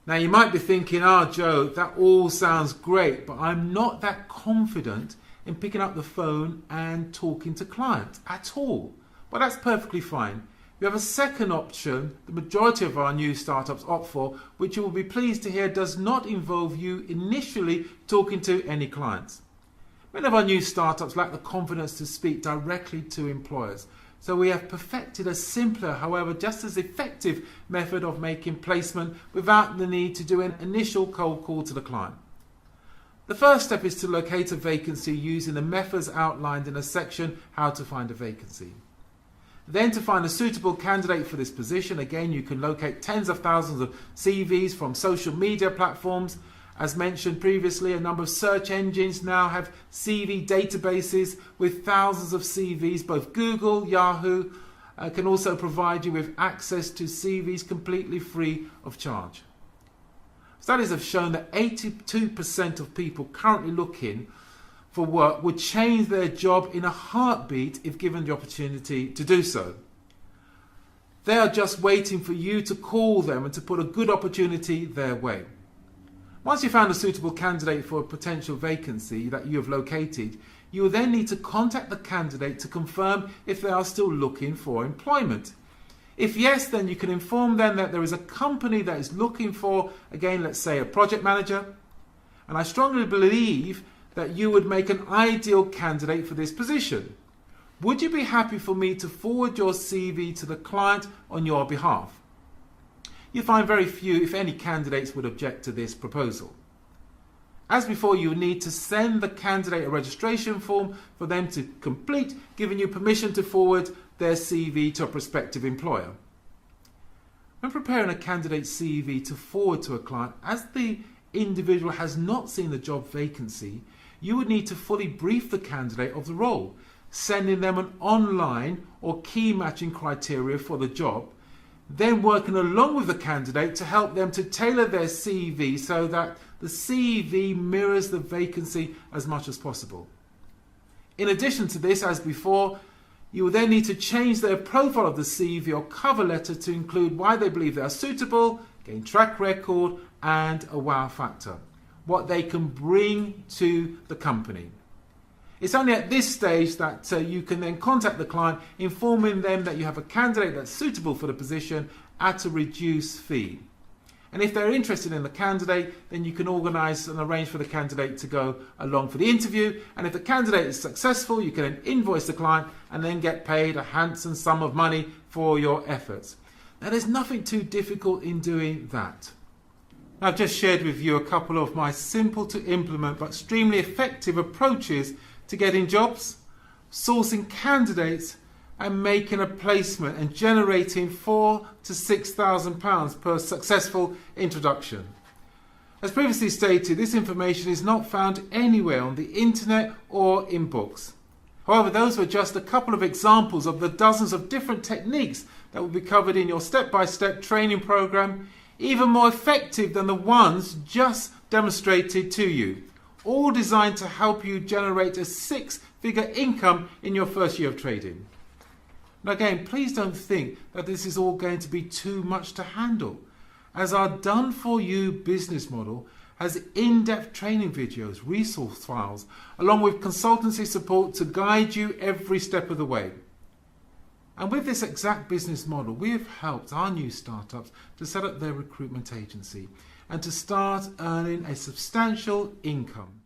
Now you might be thinking, Joe, that all sounds great, but I'm not that confident in picking up the phone and talking to clients at all. Well, that's perfectly fine. You have a second option the majority of our new startups opt for, which you will be pleased to hear does not involve you initially talking to any clients. Many of our new startups lack the confidence to speak directly to employers, so we have perfected a simpler, however just as effective method of making placement without the need to do an initial cold call to the client. The first step is to locate a vacancy using the methods outlined in the section How to Find a Vacancy. Then to find a suitable candidate for this position, again you can locate tens of thousands of CVs from social media platforms. As mentioned previously, a number of search engines now have CV databases with thousands of CVs. Both Google, Yahoo can also provide you with access to CVs completely free of charge. Studies have shown that 82% of people currently looking for work would change their job in a heartbeat if given the opportunity to do so. They are just waiting for you to call them and to put a good opportunity their way. Once you've found a suitable candidate for a potential vacancy that you have located, you will then need to contact the candidate to confirm if they are still looking for employment. If yes, then you can inform them that there is a company that is looking for, again, let's say a project manager, and I strongly believe that you would make an ideal candidate for this position. Would you be happy for me to forward your CV to the client on your behalf? You find very few, if any, candidates would object to this proposal. As before, you need to send the candidate a registration form for them to complete, giving you permission to forward their CV to a prospective employer. When preparing a candidate's CV to forward to a client, as the individual has not seen the job vacancy, you would need to fully brief the candidate of the role, sending them an online or key matching criteria for the job, then working along with the candidate to help them to tailor their CV so that the CV mirrors the vacancy as much as possible. In addition to this, as before, you will then need to change their profile of the CV or cover letter to include why they believe they are suitable, gain track record, and a wow factor, what they can bring to the company. It's only at this stage that you can then contact the client, informing them that you have a candidate that's suitable for the position at a reduced fee. And if they're interested in the candidate, then you can organise and arrange for the candidate to go along for the interview. And if the candidate is successful, you can then invoice the client and then get paid a handsome sum of money for your efforts. Now, there's nothing too difficult in doing that. I've just shared with you a couple of my simple to implement but extremely effective approaches to getting jobs, sourcing candidates, and making a placement and generating £4,000 to £6,000 per successful introduction. As previously stated, this information is not found anywhere on the internet or in books. However, those were just a couple of examples of the dozens of different techniques that will be covered in your step-by-step training program, even more effective than the ones just demonstrated to you, all designed to help you generate a six-figure income in your first year of trading. Now again, please don't think that this is all going to be too much to handle, as our done-for-you business model has in-depth training videos, resource files, along with consultancy support to guide you every step of the way. And with this exact business model, we have helped our new startups to set up their recruitment agency and to start earning a substantial income.